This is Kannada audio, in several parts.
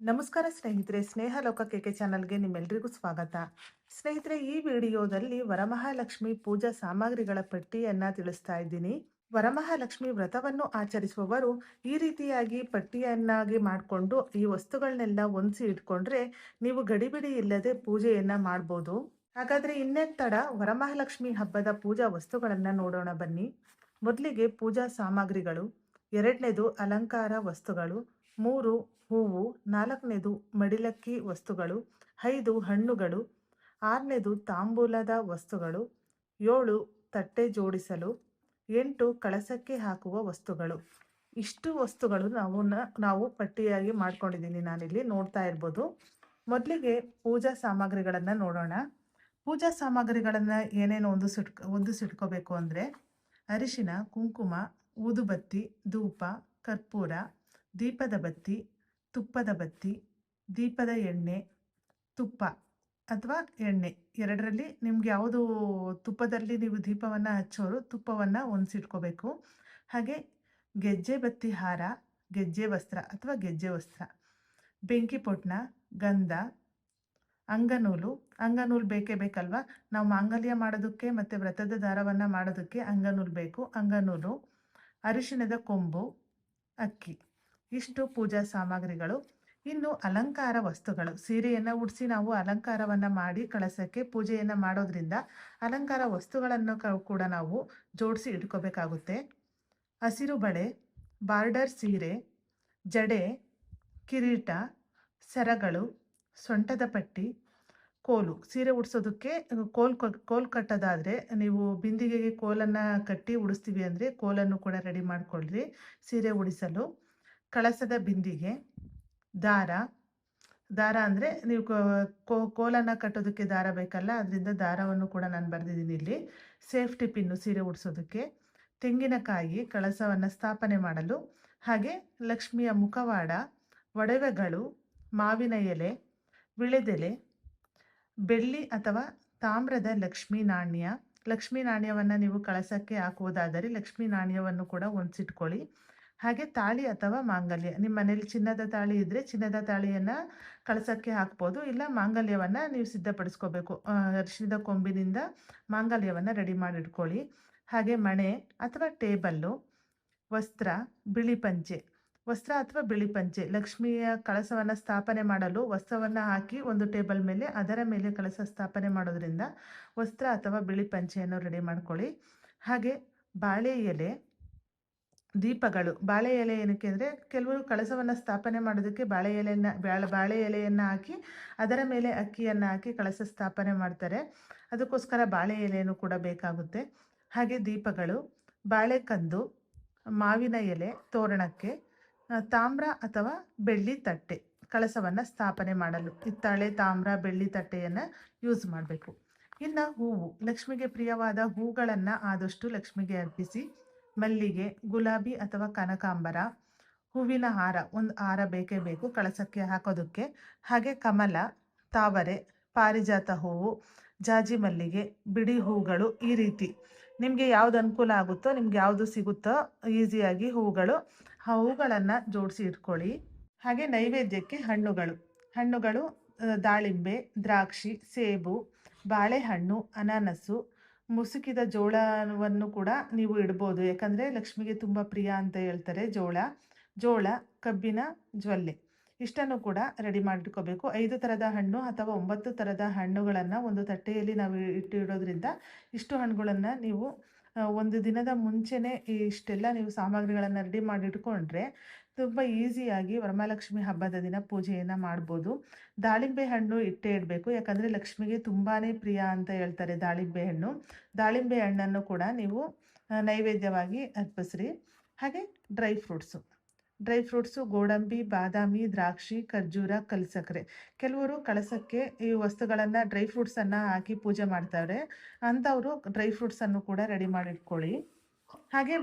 ನಮಸ್ಕಾರ ಸ್ನೇಹಿತರೆ, ಸ್ನೇಹ ಲೋಕ ಚಾನಲ್ಗೆ ನಿಮ್ಮೆಲ್ರಿಗೂ ಸ್ವಾಗತ. ಸ್ನೇಹಿತರೆ, ಈ ವಿಡಿಯೋದಲ್ಲಿ ವರಮಹಾಲಕ್ಷ್ಮಿ ಪೂಜಾ ಸಾಮಗ್ರಿಗಳ ಪಟ್ಟಿಯನ್ನ ತಿಳಿಸ್ತಾ ಇದ್ದೀನಿ. ವರಮಹಾಲಕ್ಷ್ಮಿ ವ್ರತವನ್ನು ಆಚರಿಸುವವರು ಈ ರೀತಿಯಾಗಿ ಪಟ್ಟಿಯನ್ನಾಗಿ ಮಾಡಿಕೊಂಡು ಈ ವಸ್ತುಗಳನ್ನೆಲ್ಲ ಹೊಂದಿಸಿ ಇಟ್ಕೊಂಡ್ರೆ ನೀವು ಗಡಿಬಿಡಿ ಇಲ್ಲದೆ ಪೂಜೆಯನ್ನ ಮಾಡ್ಬೋದು. ಹಾಗಾದ್ರೆ ಇನ್ನೇನ್ ತಡ, ವರಮಹಾಲಕ್ಷ್ಮಿ ಹಬ್ಬದ ಪೂಜಾ ವಸ್ತುಗಳನ್ನ ನೋಡೋಣ ಬನ್ನಿ. ಮೊದಲಿಗೆ ಪೂಜಾ ಸಾಮಗ್ರಿಗಳು, ಎರಡನೇದು ಅಲಂಕಾರ ವಸ್ತುಗಳು, 3 ಹೂವು, 4ನೇದು ಮಡಿಲಕ್ಕಿ ವಸ್ತುಗಳು, 5 ಹಣ್ಣುಗಳು, 6ನೇದು ತಾಂಬೂಲದ ವಸ್ತುಗಳು, 7 ತಟ್ಟೆ ಜೋಡಿಸಲು, 8 ಕಳಸಕ್ಕೆ ಹಾಕುವ ವಸ್ತುಗಳು. ಇಷ್ಟು ವಸ್ತುಗಳು ನಾವು ಪಟ್ಟಿಯಾಗಿ ಮಾಡ್ಕೊಂಡಿದ್ದೀನಿ, ನಾನಿಲ್ಲಿ ನೋಡ್ತಾ ಇರ್ಬೋದು. ಮೊದಲಿಗೆ ಪೂಜಾ ಸಾಮಗ್ರಿಗಳನ್ನು ನೋಡೋಣ. ಪೂಜಾ ಸಾಮಗ್ರಿಗಳನ್ನು ಏನೇನು ಹೊಂದಿಸಿಟ್ಕೋಬೇಕು ಅಂದರೆ ಅರಿಶಿನ, ಕುಂಕುಮ, ಊದುಬತ್ತಿ, ಧೂಪ, ಕರ್ಪೂರ, ದೀಪದ ಬತ್ತಿ, ತುಪ್ಪದ ಬತ್ತಿ, ದೀಪದ ಎಣ್ಣೆ, ತುಪ್ಪ ಅಥವಾ ಎಣ್ಣೆ ಎರಡರಲ್ಲಿ ನಿಮ್ಗೆ ಯಾವುದು, ತುಪ್ಪದಲ್ಲಿ ನೀವು ದೀಪವನ್ನು ಹಚ್ಚೋರು ತುಪ್ಪವನ್ನು ಹೊಂದಿಸಿಟ್ಕೋಬೇಕು. ಹಾಗೆ ಗೆಜ್ಜೆ ಬತ್ತಿ ಹಾರ, ಗೆಜ್ಜೆ ವಸ್ತ್ರ ಅಥವಾ ಗೆಜ್ಜೆ ವಸ್ತ್ರ, ಬೆಂಕಿ ಪೊಟ್ಣ, ಗಂಧ, ಅಂಗನೂಲು ಬೇಕೇ ಬೇಕಲ್ವಾ. ನಾವು ಮಾಂಗಲ್ಯ ಮಾಡೋದಕ್ಕೆ ಮತ್ತು ವ್ರತದ ದಾರವನ್ನು ಮಾಡೋದಕ್ಕೆ ಅಂಗನೂಲು ಬೇಕು. ಅಂಗನೂಲು, ಅರಿಶಿಣದ ಕೊಂಬು, ಅಕ್ಕಿ, ಇಷ್ಟು ಪೂಜಾ ಸಾಮಗ್ರಿಗಳು. ಇನ್ನು ಅಲಂಕಾರ ವಸ್ತುಗಳು, ಸೀರೆಯನ್ನು ಉಡಿಸಿ ನಾವು ಅಲಂಕಾರವನ್ನು ಮಾಡಿ ಕಳಸಕ್ಕೆ ಪೂಜೆಯನ್ನು ಮಾಡೋದ್ರಿಂದ ಅಲಂಕಾರ ವಸ್ತುಗಳನ್ನು ಕೂಡ ನಾವು ಜೋಡಿಸಿ ಇಟ್ಕೋಬೇಕಾಗುತ್ತೆ. ಹಸಿರು ಬಳೆ, ಬಾರ್ಡರ್ ಸೀರೆ, ಜಡೆ, ಕಿರೀಟ, ಸರಗಳು, ಸೊಂಟದ ಪಟ್ಟಿ, ಕೋಲು. ಸೀರೆ ಉಡಿಸೋದಕ್ಕೆ ಕೋಲ್ ಕಟ್ಟೋದಾದರೆ ನೀವು ಬಿಂದಿಗೆಗೆ ಕೋಲನ್ನು ಕಟ್ಟಿ ಉಡಿಸ್ತೀವಿ ಅಂದರೆ ಕೋಲನ್ನು ಕೂಡ ರೆಡಿ ಮಾಡಿಕೊಳ್ಳ್ರಿ ಸೀರೆ ಉಡಿಸಲು. ಕಳಸದ ಬಿಂದಿಗೆ, ದಾರ ಅಂದರೆ ನೀವು ಕೋಲನ್ನು ಕಟ್ಟೋದಕ್ಕೆ ದಾರ ಬೇಕಲ್ಲ, ಅದರಿಂದ ದಾರವನ್ನು ಕೂಡ ನಾನು ಬರೆದಿದ್ದೀನಿ ಇಲ್ಲಿ. ಸೇಫ್ಟಿ ಪಿನ್ನು ಸೀರೆ ಉಡಿಸೋದಕ್ಕೆ, ತೆಂಗಿನಕಾಯಿ ಕಳಸವನ್ನು ಸ್ಥಾಪನೆ ಮಾಡಲು, ಹಾಗೆ ಲಕ್ಷ್ಮಿಯ ಮುಖವಾಡ, ಒಡವೆಗಳು, ಮಾವಿನ ಎಲೆ, ವಿಳೆದೆಲೆ, ಬೆಳ್ಳಿ ಅಥವಾ ತಾಮ್ರದ ಲಕ್ಷ್ಮೀ ನಾಣ್ಯವನ್ನು ನೀವು ಕಳಸಕ್ಕೆ ಹಾಕುವುದಾದರೆ ಲಕ್ಷ್ಮೀ ನಾಣ್ಯವನ್ನು ಕೂಡ ಹೊಂದಿಸಿಟ್ಕೊಳ್ಳಿ. ಹಾಗೆ ತಾಳಿ ಅಥವಾ ಮಾಂಗಲ್ಯ, ನಿಮ್ಮ ಮನೇಲಿ ಚಿನ್ನದ ತಾಳಿ ಇದ್ದರೆ ಚಿನ್ನದ ತಾಳಿಯನ್ನು ಕಳಸಕ್ಕೆ ಹಾಕ್ಬೋದು, ಇಲ್ಲ ಮಾಂಗಲ್ಯವನ್ನು ನೀವು ಸಿದ್ಧಪಡಿಸ್ಕೋಬೇಕು. ಅರಿಶಿಣದ ಕೊಂಬಿನಿಂದ ಮಾಂಗಲ್ಯವನ್ನು ರೆಡಿ ಮಾಡಿಟ್ಕೊಳ್ಳಿ. ಹಾಗೆ ಮಣೆ ಅಥವಾ ಟೇಬಲ್ಲು, ವಸ್ತ್ರ ಅಥವಾ ಬಿಳಿ ಪಂಚೆ, ಲಕ್ಷ್ಮಿಯ ಕಳಸವನ್ನು ಸ್ಥಾಪನೆ ಮಾಡಲು ವಸ್ತ್ರವನ್ನು ಹಾಕಿ ಒಂದು ಟೇಬಲ್ ಮೇಲೆ ಅದರ ಮೇಲೆ ಕಳಸ ಸ್ಥಾಪನೆ ಮಾಡೋದ್ರಿಂದ ವಸ್ತ್ರ ಅಥವಾ ಬಿಳಿ ಪಂಚೆಯನ್ನು ರೆಡಿ ಮಾಡ್ಕೊಳ್ಳಿ. ಹಾಗೆ ಬಾಳೆ ಎಲೆ, ದೀಪಗಳು. ಬಾಳೆ ಎಲೆ ಏನಕ್ಕೆ ಅಂದರೆ ಕೆಲವರು ಕಳಸವನ್ನು ಸ್ಥಾಪನೆ ಮಾಡೋದಕ್ಕೆ ಬಾಳೆ ಎಲೆಯನ್ನು ಹಾಕಿ ಅದರ ಮೇಲೆ ಅಕ್ಕಿಯನ್ನು ಹಾಕಿ ಕಳಸ ಸ್ಥಾಪನೆ ಮಾಡ್ತಾರೆ, ಅದಕ್ಕೋಸ್ಕರ ಬಾಳೆ ಎಲೆಯನ್ನು ಕೂಡ ಬೇಕಾಗುತ್ತೆ. ಹಾಗೆ ದೀಪಗಳು, ಬಾಳೆಕಂದು, ಮಾವಿನ ಎಲೆ ತೋರಣಕ್ಕೆ, ತಾಮ್ರ ಅಥವಾ ಬೆಳ್ಳಿ ತಟ್ಟೆ ಕಳಸವನ್ನು ಸ್ಥಾಪನೆ ಮಾಡಲು. ಹಿತ್ತಾಳೆ, ತಾಮ್ರ, ಬೆಳ್ಳಿ ತಟ್ಟೆಯನ್ನು ಯೂಸ್ ಮಾಡಬೇಕು. ಇನ್ನು ಹೂವು, ಲಕ್ಷ್ಮಿಗೆ ಪ್ರಿಯವಾದ ಹೂಗಳನ್ನು ಆದಷ್ಟು ಲಕ್ಷ್ಮಿಗೆ ಅರ್ಪಿಸಿ. ಮಲ್ಲಿಗೆ, ಗುಲಾಬಿ ಅಥವಾ ಕನಕಾಂಬರ, ಹೂವಿನ ಹಾರ, ಒಂದು ಹಾರ ಬೇಕೇ ಬೇಕು ಕಳಸಕ್ಕೆ ಹಾಕೋದಕ್ಕೆ. ಹಾಗೆ ಕಮಲ, ತಾವರೆ, ಪಾರಿಜಾತ ಹೂವು, ಜಾಜಿ ಮಲ್ಲಿಗೆ, ಬಿಡಿ ಹೂಗಳು, ಈ ರೀತಿ ನಿಮಗೆ ಯಾವ್ದು ಅನುಕೂಲ ಆಗುತ್ತೋ, ನಿಮ್ಗೆ ಯಾವುದು ಸಿಗುತ್ತೋ ಈಸಿಯಾಗಿ ಹೂಗಳನ್ನು ಜೋಡಿಸಿ ಇಟ್ಕೊಳ್ಳಿ. ಹಾಗೆ ನೈವೇದ್ಯಕ್ಕೆ ಹಣ್ಣುಗಳು ದಾಳಿಂಬೆ, ದ್ರಾಕ್ಷಿ, ಸೇಬು, ಬಾಳೆಹಣ್ಣು, ಅನಾನಸು, ಮುಸುಕಿದ ಜೋಳವನ್ನು ಕೂಡ ನೀವು ಇಡ್ಬೋದು, ಯಾಕಂದರೆ ಲಕ್ಷ್ಮಿಗೆ ತುಂಬ ಪ್ರಿಯ ಅಂತ ಹೇಳ್ತಾರೆ ಜೋಳ, ಕಬ್ಬಿನ ಜ್ವಲ್ಲೆ, ಇಷ್ಟನ್ನು ಕೂಡ ರೆಡಿ ಮಾಡಿಟ್ಕೋಬೇಕು. 5 ಥರದ ಹಣ್ಣು ಅಥವಾ 9 ಥರದ ಹಣ್ಣುಗಳನ್ನು ಒಂದು ತಟ್ಟೆಯಲ್ಲಿ ನಾವು ಇಡೋದ್ರಿಂದ ಇಷ್ಟು ಹಣ್ಣುಗಳನ್ನು ನೀವು ಒಂದು ದಿನದ ಮುಂಚೆನೇ ಇಷ್ಟೆಲ್ಲ ನೀವು ಸಾಮಗ್ರಿಗಳನ್ನು ರೆಡಿ ಮಾಡಿಟ್ಕೊಂಡ್ರೆ ತುಂಬ ಈಸಿಯಾಗಿ ವರಮಹಾಲಕ್ಷ್ಮಿ ಹಬ್ಬದ ದಿನ ಪೂಜೆಯನ್ನು ಮಾಡ್ಬೋದು. ದಾಳಿಂಬೆ ಹಣ್ಣು ಇಟ್ಟೇ ಇಡಬೇಕು, ಯಾಕಂದರೆ ಲಕ್ಷ್ಮಿಗೆ ತುಂಬಾ ಪ್ರಿಯ ಅಂತ ಹೇಳ್ತಾರೆ ದಾಳಿಂಬೆ ಹಣ್ಣನ್ನು ಕೂಡ ನೀವು ನೈವೇದ್ಯವಾಗಿ ಅರ್ಪಿಸ್ರಿ. ಹಾಗೆ ಡ್ರೈ ಫ್ರೂಟ್ಸು ಗೋಡಂಬಿ, ಬಾದಾಮಿ, ದ್ರಾಕ್ಷಿ, ಖರ್ಜೂರ, ಕಲ್ಸಕ್ಕರೆ. ಕೆಲವರು ಕಳಸಕ್ಕೆ ಈ ವಸ್ತುಗಳನ್ನು ಡ್ರೈ ಫ್ರೂಟ್ಸನ್ನು ಹಾಕಿ ಪೂಜೆ ಮಾಡ್ತಾರೆ, ಅಂಥವರು ಡ್ರೈ ಫ್ರೂಟ್ಸನ್ನು ಕೂಡ ರೆಡಿ ಮಾಡಿಟ್ಕೊಳ್ಳಿ. ಹಾಗೆ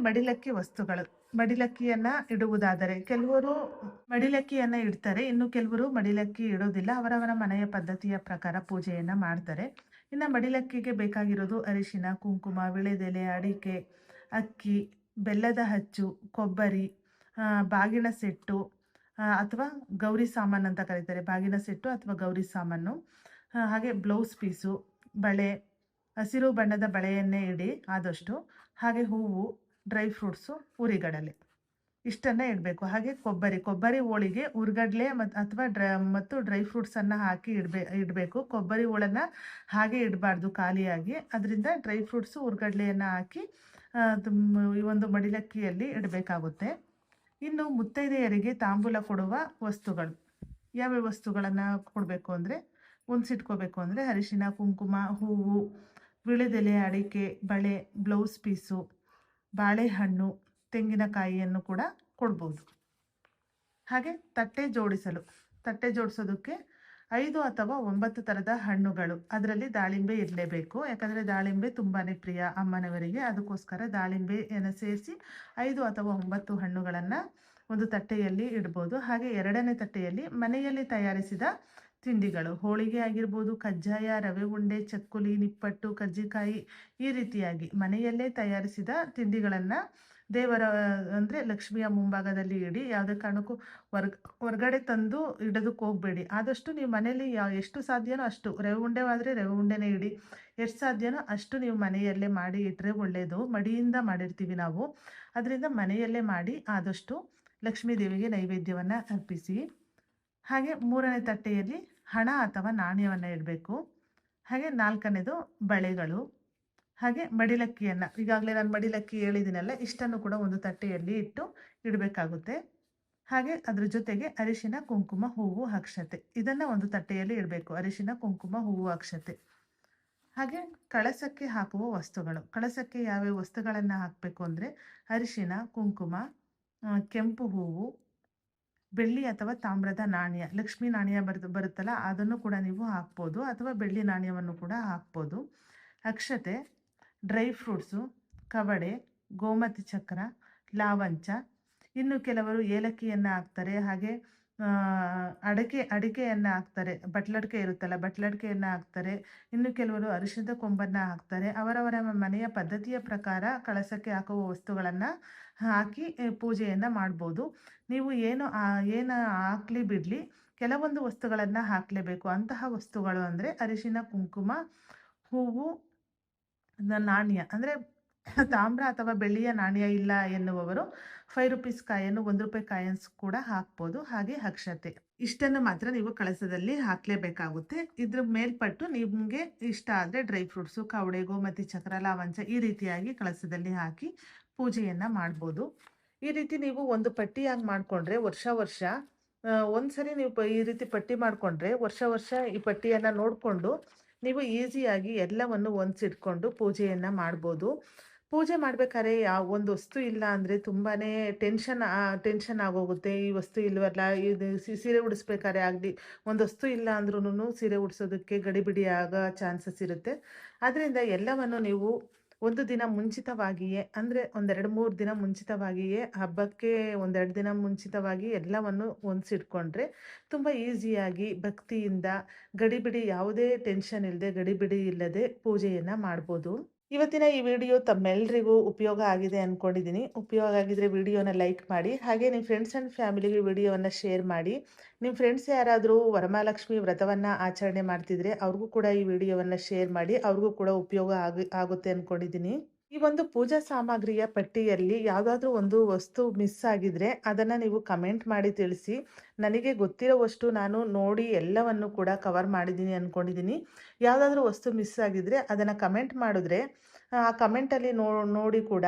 ಮಡಿಲಕ್ಕಿಯನ್ನು ಇಡುವುದಾದರೆ ಕೆಲವರು ಮಡಿಲಕ್ಕಿಯನ್ನು ಇಡ್ತಾರೆ, ಇನ್ನು ಕೆಲವರು ಮಡಿಲಕ್ಕಿ ಇಡೋದಿಲ್ಲ, ಅವರವರ ಮನೆಯ ಪದ್ಧತಿಯ ಪ್ರಕಾರ ಪೂಜೆಯನ್ನು ಮಾಡ್ತಾರೆ. ಇನ್ನು ಮಡಿಲಕ್ಕಿಗೆ ಬೇಕಾಗಿರೋದು ಅರಿಶಿನ, ಕುಂಕುಮ, ವಿಳೆದೆಲೆ, ಅಡಿಕೆ, ಅಕ್ಕಿ, ಬೆಲ್ಲದ ಹಚ್ಚು, ಕೊಬ್ಬರಿ, ಬಾಗಿನ ಸೆಟ್ಟು, ಅಥವಾ ಗೌರಿ ಸಾಮಾನು ಅಂತ ಕರೀತಾರೆ, ಬಾಗಿನ ಸೆಟ್ಟು ಅಥವಾ ಗೌರಿ ಸಾಮಾನು. ಹಾಗೆ ಬ್ಲೌಸ್ ಪೀಸು, ಬಳೆ, ಹಸಿರು ಬಣ್ಣದ ಬಳೆಯನ್ನೇ ಇಡಿ ಆದಷ್ಟು. ಹಾಗೆ ಹೂವು, ಡ್ರೈ ಫ್ರೂಟ್ಸು, ಹುರಿಗಡಲೆ ಇಷ್ಟನ್ನು ಇಡಬೇಕು. ಹಾಗೆ ಕೊಬ್ಬರಿ ಹೋಳಿಗೆ ಹುರ್ಗಡ್ಲೆ ಅಥವಾ ಮತ್ತು ಡ್ರೈ ಫ್ರೂಟ್ಸನ್ನು ಹಾಕಿ ಇಡಬೇಕು. ಕೊಬ್ಬರಿ ಹೋಳನ್ನು ಹಾಗೆ ಇಡಬಾರ್ದು ಖಾಲಿಯಾಗಿ, ಅದರಿಂದ ಡ್ರೈ ಫ್ರೂಟ್ಸು ಹುರ್ಗಡ್ಲೆಯನ್ನು ಹಾಕಿ ಈ ಒಂದು ಮಡಿಲಕ್ಕಿಯಲ್ಲಿ ಇಡಬೇಕಾಗುತ್ತೆ. ಇನ್ನು ಮುತ್ತೈದೆಯರಿಗೆ ತಾಂಬೂಲ ಕೊಡುವ ವಸ್ತುಗಳು, ಯಾವ್ಯಾವ ವಸ್ತುಗಳನ್ನು ಕೊಡಬೇಕು ಅಂದರೆ, ಹೊಂದಿಸಿಟ್ಕೋಬೇಕು ಅಂದರೆ ಅರಿಶಿನ, ಕುಂಕುಮ, ಹೂವು, ವೀಳ್ಯದೆಲೆ, ಅಡಿಕೆ, ಬಳೆ, ಬ್ಲೌಸ್ ಪೀಸು, ಬಾಳೆಹಣ್ಣು, ತೆಂಗಿನಕಾಯಿಯನ್ನು ಕೂಡ ಕೊಡ್ಬೋದು. ಹಾಗೆ ತಟ್ಟೆ ಜೋಡಿಸೋದಕ್ಕೆ 5 ಅಥವಾ 9 ಥರದ ಹಣ್ಣುಗಳು, ಅದರಲ್ಲಿ ದಾಳಿಂಬೆ ಇರಲೇಬೇಕು. ಯಾಕಂದರೆ ದಾಳಿಂಬೆ ತುಂಬಾ ಪ್ರಿಯ ಅಮ್ಮನವರಿಗೆ, ಅದಕ್ಕೋಸ್ಕರ ದಾಳಿಂಬೆಯನ್ನು ಸೇರಿಸಿ 5 ಅಥವಾ 9 ಹಣ್ಣುಗಳನ್ನು ಒಂದು ತಟ್ಟೆಯಲ್ಲಿ ಇಡ್ಬೋದು. ಹಾಗೆ 2ನೇ ತಟ್ಟೆಯಲ್ಲಿ ಮನೆಯಲ್ಲಿ ತಯಾರಿಸಿದ ತಿಂಡಿಗಳು, ಹೋಳಿಗೆ ಆಗಿರ್ಬೋದು, ಕಜ್ಜಾಯ, ರವೆ ಉಂಡೆ, ಚಕ್ಕುಲಿ, ನಿಪ್ಪಟ್ಟು, ಕಜ್ಜಿಕಾಯಿ, ಈ ರೀತಿಯಾಗಿ ಮನೆಯಲ್ಲೇ ತಯಾರಿಸಿದ ತಿಂಡಿಗಳನ್ನು ದೇವರ ಅಂದರೆ ಲಕ್ಷ್ಮಿಯ ಮುಂಭಾಗದಲ್ಲಿ ಇಡಿ. ಯಾವುದೇ ಕಾರಣಕ್ಕೂ ಹೊರ್ಗಡೆ ತಂದು ಇಡೋದಕ್ಕೆ ಹೋಗಬೇಡಿ. ಆದಷ್ಟು ನೀವು ಮನೆಯಲ್ಲಿ ಎಷ್ಟು ಸಾಧ್ಯನೋ ಅಷ್ಟು, ರವೆ ಉಂಡೆವಾದರೆ ರವೆ ಉಂಡೆನೇ ಇಡಿ. ಎಷ್ಟು ಸಾಧ್ಯನೋ ಅಷ್ಟು ನೀವು ಮನೆಯಲ್ಲೇ ಮಾಡಿ ಇಟ್ಟರೆ ಒಳ್ಳೆಯದು. ಮಡಿಯಿಂದ ಮಾಡಿರ್ತೀವಿ ನಾವು, ಅದರಿಂದ ಮನೆಯಲ್ಲೇ ಮಾಡಿ ಆದಷ್ಟು ಲಕ್ಷ್ಮೀ ದೇವಿಗೆ ನೈವೇದ್ಯವನ್ನು ಅರ್ಪಿಸಿ. ಹಾಗೆ 3ನೇ ತಟ್ಟೆಯಲ್ಲಿ ಹಣ ಅಥವಾ ನಾಣ್ಯವನ್ನು ಇಡಬೇಕು. ಹಾಗೆ 4ನೇದು ಬಳೆಗಳು. ಹಾಗೆ ಮಡಿಲಕ್ಕಿಯನ್ನು, ಈಗಾಗಲೇ ನಾನು ಮಡಿಲಕ್ಕಿ ಹೇಳಿದ್ದೀನಲ್ಲ, ಇಷ್ಟನ್ನು ಕೂಡ ಒಂದು ತಟ್ಟೆಯಲ್ಲಿ ಇಟ್ಟು ಇಡಬೇಕಾಗುತ್ತೆ. ಹಾಗೆ ಅದ್ರ ಜೊತೆಗೆ ಅರಿಶಿನ, ಕುಂಕುಮ, ಹೂವು, ಅಕ್ಷತೆ, ಇದನ್ನು ಒಂದು ತಟ್ಟೆಯಲ್ಲಿ ಇಡಬೇಕು. ಅರಿಶಿನ, ಕುಂಕುಮ, ಹೂವು, ಅಕ್ಷತೆ. ಹಾಗೆ ಕಳಸಕ್ಕೆ ಹಾಕುವ ವಸ್ತುಗಳು, ಕಳಸಕ್ಕೆ ಯಾವ್ಯಾವ ವಸ್ತುಗಳನ್ನು ಹಾಕಬೇಕು ಅಂದರೆ ಅರಿಶಿನ, ಕುಂಕುಮ, ಕೆಂಪು ಹೂವು, ಬೆಳ್ಳಿ ಅಥವಾ ತಾಮ್ರದ ನಾಣ್ಯ, ಲಕ್ಷ್ಮೀ ನಾಣ್ಯ ಬರುತ್ತಲ್ಲ ಅದನ್ನು ಕೂಡ ನೀವು ಹಾಕ್ಬೋದು, ಅಥವಾ ಬೆಳ್ಳಿ ನಾಣ್ಯವನ್ನು ಕೂಡ ಹಾಕ್ಬೋದು. ಅಕ್ಷತೆ, ಡ್ರೈ ಫ್ರೂಟ್ಸು, ಕವಡೆ, ಗೋಮತಿ ಚಕ್ರ, ಲಾವಂಚ, ಇನ್ನು ಕೆಲವರು ಏಲಕ್ಕಿಯನ್ನು ಹಾಕ್ತಾರೆ. ಹಾಗೆ ಅಡಿಕೆಯನ್ನು ಹಾಕ್ತಾರೆ, ಬಟ್ಲಡಿಕೆ ಇರುತ್ತಲ್ಲ ಬಟ್ಲಡಿಕೆಯನ್ನು ಹಾಕ್ತಾರೆ. ಇನ್ನು ಕೆಲವರು ಅರಿಶಿಣದ ಕೊಂಬನ್ನು ಹಾಕ್ತಾರೆ. ಅವರವರ ಮನೆಯ ಪದ್ಧತಿಯ ಪ್ರಕಾರ ಕಳಸಕ್ಕೆ ಹಾಕುವ ವಸ್ತುಗಳನ್ನು ಹಾಕಿ ಪೂಜೆಯನ್ನು ಮಾಡ್ಬೋದು. ನೀವು ಏನು ಹಾಕಲಿ ಬಿಡಲಿ, ಕೆಲವೊಂದು ವಸ್ತುಗಳನ್ನು ಹಾಕಲೇಬೇಕು. ಅಂತಹ ವಸ್ತುಗಳು ಅಂದರೆ ಅರಿಶಿನ, ಕುಂಕುಮ, ಹೂವು, ನಾಣ್ಯ ಅಂದರೆ ತಾಮ್ರ ಅಥವಾ ಬೆಳ್ಳಿಯ ನಾಣ್ಯ ಇಲ್ಲ ಎನ್ನುವವರು 5 ರೂಪೀಸ್ ಕಾಯನ್ನು, 1 ರೂಪಾಯಿ ಕಾಯಿನ್ಸ್ ಕೂಡ ಹಾಕ್ಬೋದು. ಹಾಗೆ ಅಕ್ಷತೆ, ಇಷ್ಟನ್ನು ಮಾತ್ರ ನೀವು ಕಳಸದಲ್ಲಿ ಹಾಕಲೇಬೇಕಾಗುತ್ತೆ. ಇದ್ರ ಮೇಲ್ಪಟ್ಟು ನಿಮಗೆ ಇಷ್ಟ ಆದರೆ ಡ್ರೈ ಫ್ರೂಟ್ಸು, ಕವಡೆ, ಗೋಮತಿ ಚಕ್ರ, ಲಾವಂಚ, ಈ ರೀತಿಯಾಗಿ ಕಳಸದಲ್ಲಿ ಹಾಕಿ ಪೂಜೆಯನ್ನು ಮಾಡ್ಬೋದು. ಈ ರೀತಿ ನೀವು ಒಂದು ಪಟ್ಟಿಯಾಗಿ ಮಾಡಿಕೊಂಡ್ರೆ ವರ್ಷ ಒಂದ್ಸರಿ ನೀವು ಈ ರೀತಿ ಪಟ್ಟಿ ಮಾಡಿಕೊಂಡ್ರೆ ವರ್ಷ ಈ ಪಟ್ಟಿಯನ್ನು ನೋಡಿಕೊಂಡು ನೀವು ಈಸಿಯಾಗಿ ಎಲ್ಲವನ್ನು ಹೊಂದಿಸಿಟ್ಕೊಂಡು ಪೂಜೆಯನ್ನು ಮಾಡ್ಬೋದು. ಪೂಜೆ ಮಾಡ್ಬೇಕಾದ್ರೆ ಒಂದು ವಸ್ತು ಇಲ್ಲ ಅಂದರೆ ತುಂಬಾ ಟೆನ್ಷನ್ ಆಗೋಗುತ್ತೆ. ಈ ವಸ್ತು ಇಲ್ವಲ್ಲ, ಇದು ಸೀರೆ ಉಡಿಸ್ಬೇಕಾದ್ರೆ ಆಗಲಿ, ಒಂದು ವಸ್ತು ಇಲ್ಲ ಅಂದ್ರೂ ಸೀರೆ ಉಡಿಸೋದಕ್ಕೆ ಗಡಿಬಿಡಿ ಆಗೋ ಚಾನ್ಸಸ್ ಇರುತ್ತೆ. ಆದ್ದರಿಂದ ಎಲ್ಲವನ್ನು ನೀವು ಒಂದು ದಿನ ಮುಂಚಿತವಾಗಿಯೇ, ಅಂದರೆ 1-2-3 ದಿನ ಮುಂಚಿತವಾಗಿಯೇ, ಹಬ್ಬಕ್ಕೆ 1-2 ದಿನ ಮುಂಚಿತವಾಗಿ ಎಲ್ಲವನ್ನು ಹೊಂದಿಸಿಟ್ಕೊಂಡ್ರೆ ತುಂಬ ಈಸಿಯಾಗಿ ಭಕ್ತಿಯಿಂದ ಗಡಿಬಿಡಿ, ಯಾವುದೇ ಟೆನ್ಷನ್ ಇಲ್ಲದೆ, ಗಡಿಬಿಡಿ ಇಲ್ಲದೆ ಪೂಜೆಯನ್ನು ಮಾಡ್ಬೋದು. ಇವತ್ತಿನ ಈ ವಿಡಿಯೋ ತಮ್ಮೆಲ್ಲರಿಗೂ ಉಪಯೋಗ ಆಗಿದೆ ಅಂದ್ಕೊಂಡಿದ್ದೀನಿ. ಉಪಯೋಗ ಆಗಿದ್ರೆ ವಿಡಿಯೋನ ಲೈಕ್ ಮಾಡಿ, ಹಾಗೆ ನಿಮ್ಮ ಫ್ರೆಂಡ್ಸ್ ಆ್ಯಂಡ್ ಫ್ಯಾಮಿಲಿಗೆ ವಿಡಿಯೋವನ್ನು ಶೇರ್ ಮಾಡಿ. ನಿಮ್ಮ ಫ್ರೆಂಡ್ಸ್ ಯಾರಾದರೂ ವರಮಹಾಲಕ್ಷ್ಮಿ ವ್ರತವನ್ನು ಆಚರಣೆ ಮಾಡ್ತಿದ್ರೆ ಅವ್ರಿಗೂ ಕೂಡ ಈ ವಿಡಿಯೋವನ್ನು ಶೇರ್ ಮಾಡಿ, ಅವ್ರಿಗೂ ಕೂಡ ಉಪಯೋಗ ಆಗುತ್ತೆ ಅಂದ್ಕೊಂಡಿದ್ದೀನಿ. ಈ ಒಂದು ಪೂಜಾ ಸಾಮಗ್ರಿಯ ಪಟ್ಟಿಯಲ್ಲಿ ಯಾವುದಾದ್ರೂ ಒಂದು ವಸ್ತು ಮಿಸ್ ಆಗಿದ್ರೆ ಅದನ್ನು ನೀವು ಕಮೆಂಟ್ ಮಾಡಿ ತಿಳಿಸಿ. ನನಗೆ ಗೊತ್ತಿರೋವಷ್ಟು ನಾನು ನೋಡಿ ಎಲ್ಲವನ್ನು ಕೂಡ ಕವರ್ ಮಾಡಿದ್ದೀನಿ ಅಂದ್ಕೊಂಡಿದ್ದೀನಿ. ಯಾವುದಾದ್ರೂ ವಸ್ತು ಮಿಸ್ ಆಗಿದ್ರೆ ಅದನ್ನು ಕಮೆಂಟ್ ಮಾಡಿದ್ರೆ ಆ ಕಮೆಂಟಲ್ಲಿ ನೋಡಿ ಕೂಡ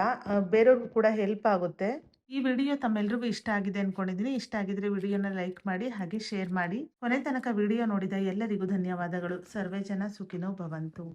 ಬೇರೆಯವ್ರಿಗೂ ಕೂಡ ಹೆಲ್ಪ್ ಆಗುತ್ತೆ. ಈ ವಿಡಿಯೋ ತಮ್ಮೆಲ್ರಿಗೂ ಇಷ್ಟ ಆಗಿದೆ ಅಂದ್ಕೊಂಡಿದ್ದೀನಿ. ಇಷ್ಟ ಆಗಿದ್ರೆ ವಿಡಿಯೋನ ಲೈಕ್ ಮಾಡಿ, ಹಾಗೆ ಶೇರ್ ಮಾಡಿ. ಕೊನೆ ತನಕ ವಿಡಿಯೋ ನೋಡಿದ ಎಲ್ಲರಿಗೂ ಧನ್ಯವಾದಗಳು. ಸರ್ವೇ ಜನ ಸುಖಿನೋ ಭವಂತು.